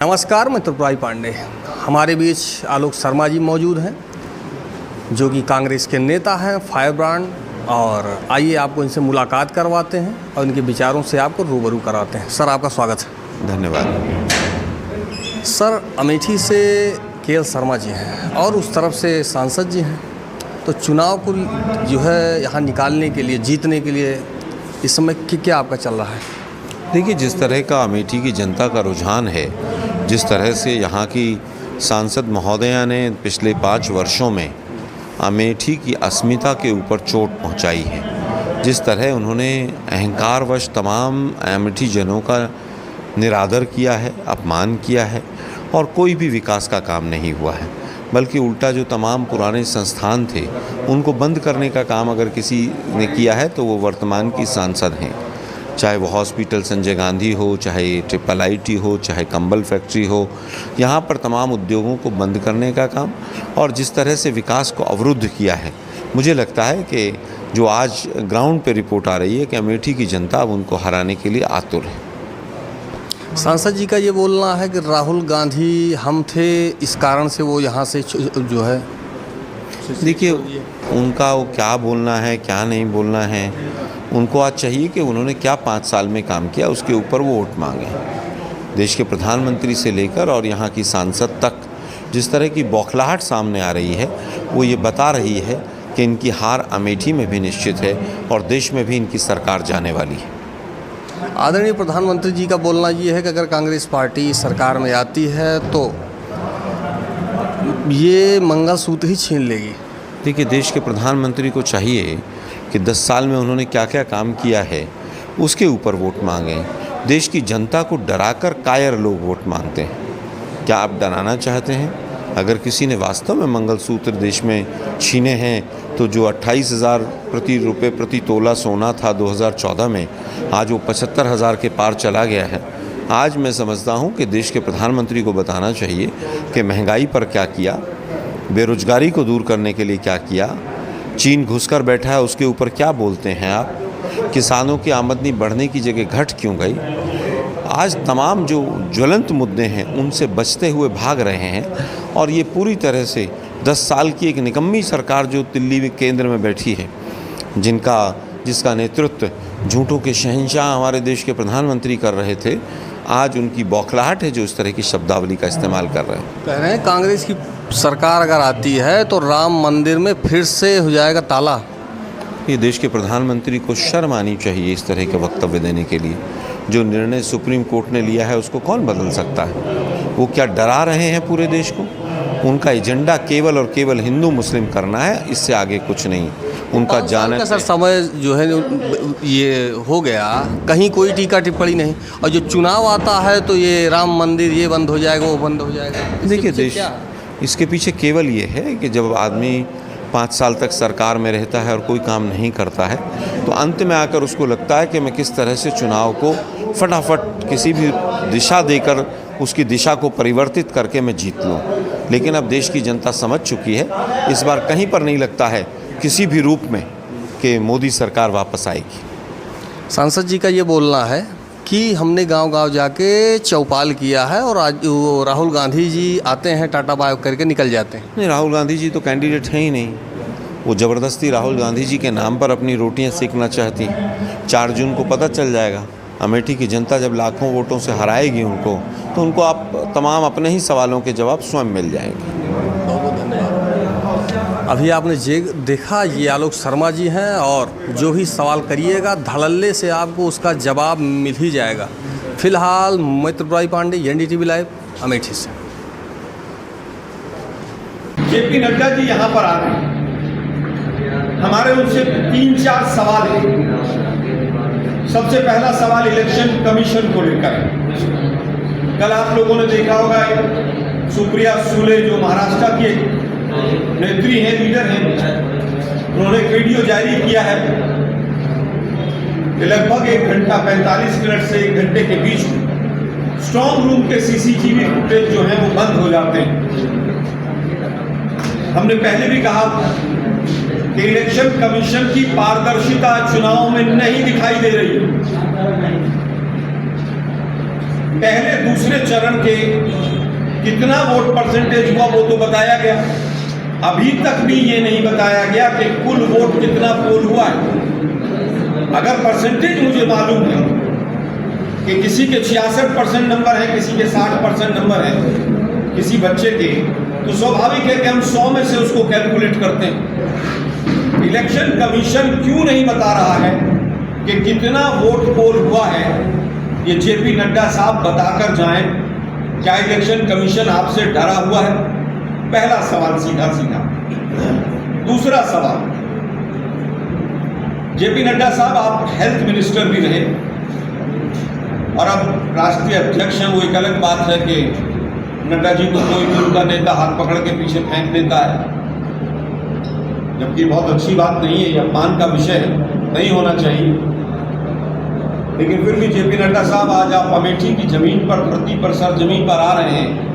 नमस्कार, मैं त्रिपुरारी पांडे। हमारे बीच आलोक शर्मा जी मौजूद हैं, जो कि कांग्रेस के नेता हैं, फायर ब्रांड। और आइए आपको इनसे मुलाकात करवाते हैं और इनके विचारों से आपको रूबरू कराते हैं। सर, आपका स्वागत है। धन्यवाद। सर, अमेठी से के शर्मा जी हैं और उस तरफ से सांसद जी हैं, तो चुनाव को जो है यहाँ निकालने के लिए, जीतने के लिए इस समय क्या आपका चल रहा है? देखिए, जिस तरह का अमेठी की जनता का रुझान है, जिस तरह से यहाँ की सांसद महोदया ने पिछले 5 वर्षों में अमेठी की अस्मिता के ऊपर चोट पहुँचाई है, जिस तरह उन्होंने अहंकारवश तमाम अमेठी जनों का निरादर किया है, अपमान किया है और कोई भी विकास का काम नहीं हुआ है, बल्कि उल्टा जो तमाम पुराने संस्थान थे उनको बंद करने का काम अगर किसी ने किया है तो वो वर्तमान की सांसद हैं। चाहे वो हॉस्पिटल संजय गांधी हो, चाहे IIIT हो, चाहे कंबल फैक्ट्री हो, यहाँ पर तमाम उद्योगों को बंद करने का काम और जिस तरह से विकास को अवरुद्ध किया है, मुझे लगता है कि जो आज ग्राउंड पे रिपोर्ट आ रही है कि अमेठी की जनता अब उनको हराने के लिए आतुर है। सांसद जी का ये बोलना है कि राहुल गांधी हम थे, इस कारण से वो यहाँ से जो है। देखिए, उनका वो क्या बोलना है, क्या नहीं बोलना है, उनको आज चाहिए कि उन्होंने क्या 5 साल में काम किया, उसके ऊपर वो वोट मांगें। देश के प्रधानमंत्री से लेकर और यहाँ की सांसद तक जिस तरह की बौखलाहट सामने आ रही है, वो ये बता रही है कि इनकी हार अमेठी में भी निश्चित है और देश में भी इनकी सरकार जाने वाली है। आदरणीय प्रधानमंत्री जी का बोलना ये है कि अगर कांग्रेस पार्टी सरकार में आती है तो ये मंगलसूत्र ही छीन लेगी। देखिए, देश के प्रधानमंत्री को चाहिए कि 10 साल में उन्होंने क्या क्या काम किया है उसके ऊपर वोट मांगें। देश की जनता को डराकर कायर लोग वोट मांगते हैं। क्या आप डराना चाहते हैं? अगर किसी ने वास्तव में मंगलसूत्र देश में छीने हैं तो जो 28,000 रुपये प्रति तोला सोना था 2014 में, आज वो 75,000 के पार चला गया है। आज मैं समझता हूँ कि देश के प्रधानमंत्री को बताना चाहिए कि महंगाई पर क्या किया, बेरोजगारी को दूर करने के लिए क्या किया, चीन घुसकर बैठा है उसके ऊपर क्या बोलते हैं आप, किसानों की आमदनी बढ़ने की जगह घट क्यों गई। आज तमाम जो ज्वलंत मुद्दे हैं उनसे बचते हुए भाग रहे हैं और ये पूरी तरह से 10 साल की एक निकम्मी सरकार जो दिल्ली में केंद्र में बैठी है, जिसका नेतृत्व झूठों के शहंशाह हमारे देश के प्रधानमंत्री कर रहे थे, आज उनकी बौखलाहट है जो इस तरह की शब्दावली का इस्तेमाल कर रहे हैं। कह रहे हैं कांग्रेस की सरकार अगर आती है तो राम मंदिर में फिर से हो जाएगा ताला। ये देश के प्रधानमंत्री को शर्म आनी चाहिए इस तरह के वक्तव्य देने के लिए। जो निर्णय सुप्रीम कोर्ट ने लिया है उसको कौन बदल सकता है? वो क्या डरा रहे हैं पूरे देश को? उनका एजेंडा केवल और केवल हिंदू मुस्लिम करना है, इससे आगे कुछ नहीं। उनका जाना सर समय जो है ये हो गया, कहीं कोई टीका टिप्पणी नहीं, और जो चुनाव आता है तो ये राम मंदिर ये बंद हो जाएगा, वो बंद हो जाएगा। देखिए, देश इसके पीछे केवल ये है कि जब आदमी 5 साल तक सरकार में रहता है और कोई काम नहीं करता है तो अंत में आकर उसको लगता है कि मैं किस तरह से चुनाव को फटाफट किसी भी दिशा देकर उसकी दिशा को परिवर्तित करके मैं जीत लूँ। लेकिन अब देश की जनता समझ चुकी है, इस बार कहीं पर नहीं लगता है किसी भी रूप में कि मोदी सरकार वापस आएगी। सांसद जी का ये बोलना है कि हमने गांव-गांव जाके चौपाल किया है और आज वो राहुल गांधी जी आते हैं, टाटा बाय करके निकल जाते हैं। नहीं, राहुल गांधी जी तो कैंडिडेट हैं ही नहीं। वो ज़बरदस्ती राहुल गांधी जी के नाम पर अपनी रोटियां सेकना चाहती हैं। 4 जून को पता चल जाएगा। अमेठी की जनता जब लाखों वोटों से हराएगी उनको, तो उनको आप तमाम अपने ही सवालों के जवाब स्वयं मिल जाएंगे। अभी आपने देखा, ये आलोक शर्मा जी हैं और जो भी सवाल करिएगा धड़ल्ले से आपको उसका जवाब मिल ही जाएगा। फिलहाल मैं त्रिपुरारी पांडे, NDTV लाइव, अमेठी से। JP नड्डा जी यहाँ पर आ रहे हैं, हमारे उनसे 3-4 सवाल हैं। सबसे पहला सवाल इलेक्शन कमीशन को लेकर है। कल आप लोगों ने देखा होगा सुप्रिया सुले जो महाराष्ट्र की नेत्री हैं, लीडर हैं, उन्होंने एक वीडियो जारी किया है कि लगभग 1 घंटा 45 मिनट से 1 घंटे के बीच में स्ट्रॉन्ग रूम के CCTV फुटेज जो है वो बंद हो जाते हैं। हमने पहले भी कहा कि इलेक्शन कमीशन की पारदर्शिता चुनाव में नहीं दिखाई दे रही। पहले दूसरे चरण के कितना वोट परसेंटेज हुआ वो तो बताया गया, अभी तक भी ये नहीं बताया गया कि कुल वोट कितना पोल हुआ है। अगर परसेंटेज मुझे मालूम है कि किसी के 66% नंबर है, किसी के 60% नंबर है किसी बच्चे के, तो स्वाभाविक है कि हम 100 में से उसको कैलकुलेट करते हैं। इलेक्शन कमीशन क्यों नहीं बता रहा है कि कितना वोट पोल हुआ है, ये जेपी नड्डा साहब बताकर जाएं। क्या इलेक्शन कमीशन आपसे डरा हुआ है? पहला सवाल सीधा सीधा। दूसरा सवाल, जेपी नड्डा साहब आप हेल्थ मिनिस्टर भी रहे और अब राष्ट्रीय अध्यक्ष हैं, वो एक अलग बात है कि नड्डा जी को कोई भी उनका नेता हाथ पकड़ के पीछे फेंक देता है, जबकि बहुत अच्छी बात नहीं है, ये अपमान का विषय है, नहीं होना चाहिए। लेकिन फिर भी जेपी नड्डा साहब आज आप अमेठी की जमीन पर, धरती पर, सरजमीन पर आ रहे हैं,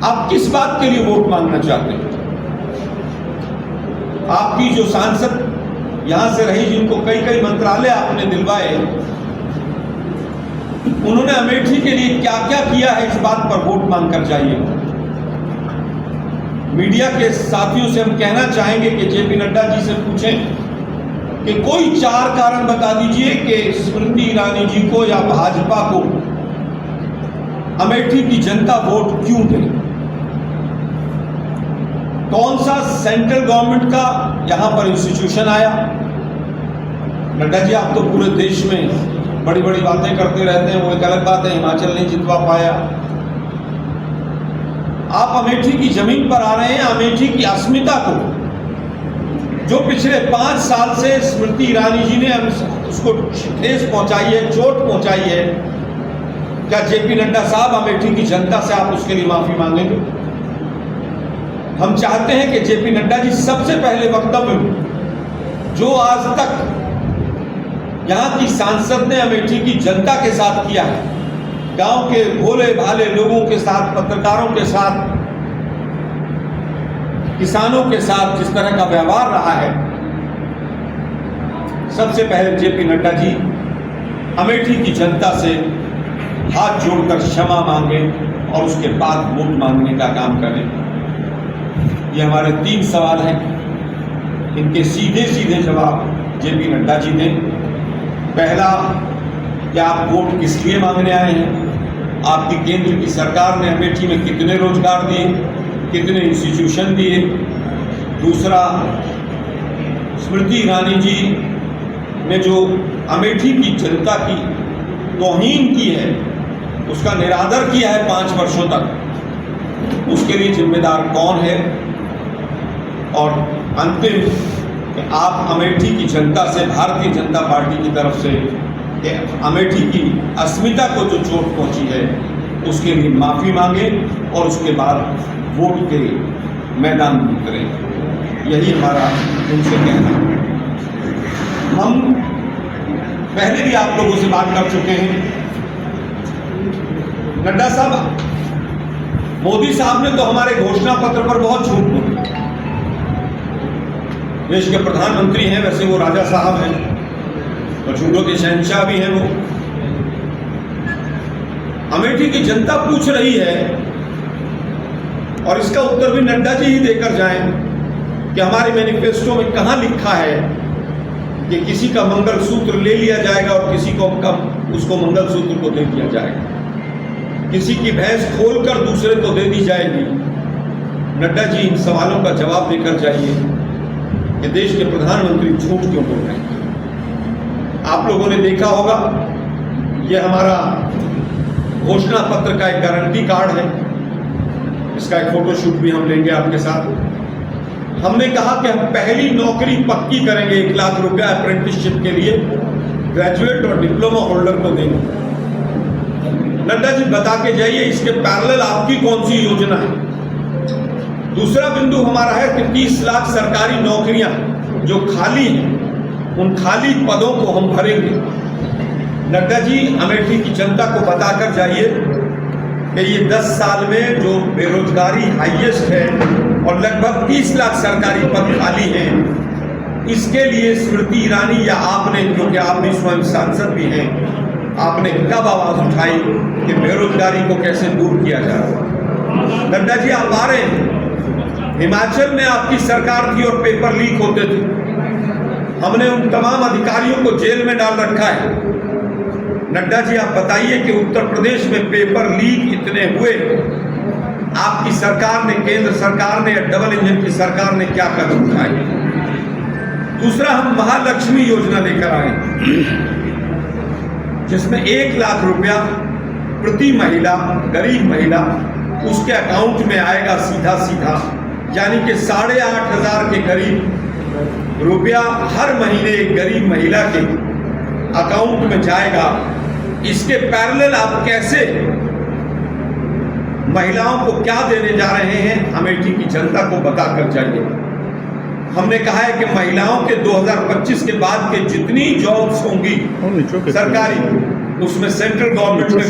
आप किस बात के लिए वोट मांगना चाहते हैं? आपकी जो सांसद यहां से रही, जिनको कई कई मंत्रालय आपने दिलवाए, उन्होंने अमेठी के लिए क्या क्या किया है, इस बात पर वोट मांगकर जाइए। मीडिया के साथियों से हम कहना चाहेंगे कि जेपी नड्डा जी से पूछें कि कोई 4 कारण बता दीजिए कि स्मृति ईरानी जी को या भाजपा को अमेठी की जनता वोट क्यों दे। कौन सा सेंट्रल गवर्नमेंट का यहां पर इंस्टीट्यूशन आया? नड्डा जी आप तो पूरे देश में बड़ी बड़ी बातें करते रहते हैं, वो एक अलग बात है, हिमाचल नहीं जितवा पाया। आप अमेठी की जमीन पर आ रहे हैं, अमेठी की अस्मिता को जो पिछले 5 साल से स्मृति ईरानी जी ने उसको ठेस पहुंचाई है, चोट पहुंचाई है। क्या जेपी नड्डा साहब अमेठी की जनता से आप उसके लिए माफी मांगेंगे? हम चाहते हैं कि जेपी नड्डा जी सबसे पहले वक्तव्य में जो आज तक यहां की सांसद ने अमेठी की जनता के साथ किया है, गांव के भोले भाले लोगों के साथ, पत्रकारों के साथ, किसानों के साथ जिस तरह का व्यवहार रहा है, सबसे पहले जेपी नड्डा जी अमेठी की जनता से हाथ जोड़कर क्षमा मांगे और उसके बाद वोट मांगने का काम करें। ये हमारे 3 सवाल हैं, इनके सीधे सीधे जवाब जेपी नड्डा जी दें। पहला, क्या आप वोट किस लिए मांगने आए हैं? आपकी केंद्र की सरकार ने अमेठी में कितने रोजगार दिए, कितने इंस्टीट्यूशन दिए? दूसरा, स्मृति ईरानी जी ने जो अमेठी की जनता की तौहीन की है, उसका निरादर किया है 5 वर्षों तक, उसके लिए जिम्मेदार कौन है? और अंतिम, आप अमेठी की जनता से, भारतीय जनता पार्टी की तरफ से, कि अमेठी की अस्मिता को जो चोट पहुंची है उसके लिए माफ़ी मांगे और उसके बाद वोट के मैदान में उतरें। यही हमारा उनसे कहना है। हम पहले भी आप लोगों से बात कर चुके हैं। नड्डा साहब, मोदी साहब ने तो हमारे घोषणा पत्र पर बहुत झूठ बोली। देश के प्रधानमंत्री हैं, वैसे वो राजा साहब हैं और झूठों के शहंशाह भी हैं। वो अमेठी की जनता पूछ रही है और इसका उत्तर भी नड्डा जी ही देकर जाएं कि हमारे मैनिफेस्टो में कहां लिखा है कि किसी का मंगलसूत्र ले लिया जाएगा और किसी को उसको मंगलसूत्र को दे दिया जाएगा, किसी की भैंस खोलकर दूसरे को दे दी जाएगी। नड्डा जी इन सवालों का जवाब देकर जाइए कि देश के प्रधानमंत्री झूठ क्यों बोल रहे हैं। आप लोगों ने देखा होगा, ये हमारा घोषणा पत्र का एक गारंटी कार्ड है, इसका एक फोटोशूट भी हम लेंगे आपके साथ। हमने कहा कि हम पहली नौकरी पक्की करेंगे 1 लाख रुपया अप्रेंटिसशिप के लिए ग्रेजुएट और डिप्लोमा होल्डर को देंगे। नड्डा जी बता के जाइए इसके पैरेलल आपकी कौन सी योजना है। दूसरा बिंदु हमारा है कि 30 लाख सरकारी नौकरियां जो खाली हैं, उन खाली पदों को हम भरेंगे। नड्डा जी अमेठी की जनता को बताकर जाइए कि ये 10 साल में जो बेरोजगारी हाईएस्ट है और लगभग 30 लाख सरकारी पद खाली हैं, इसके लिए स्मृति ईरानी या आपने, क्योंकि आप भी स्वयं सांसद भी हैं, आपने कब आवाज उठाई कि बेरोजगारी को कैसे दूर किया जाए। नड्डा जी आप आ रहे हैं, हिमाचल में आपकी सरकार थी और पेपर लीक होते थे, हमने उन तमाम अधिकारियों को जेल में डाल रखा है। नड्डा जी आप बताइए कि उत्तर प्रदेश में पेपर लीक इतने हुए, आपकी सरकार ने, केंद्र सरकार ने या डबल इंजन की सरकार ने क्या कदम उठाए। दूसरा, हम महालक्ष्मी योजना लेकर आए जिसमें 1 लाख रुपया प्रति महिला, गरीब महिला, उसके अकाउंट में आएगा सीधा सीधा, यानी कि 8,500 के करीब रुपया हर महीने एक गरीब महिला के अकाउंट में जाएगा। इसके पैरेलल आप कैसे महिलाओं को क्या देने जा रहे हैं, अमेठी की जनता को बताकर जाइए। हमने कहा है कि महिलाओं के 2025 के बाद के जितनी जॉब्स होंगी सरकारी, उसमें सेंट्रल गवर्नमेंट में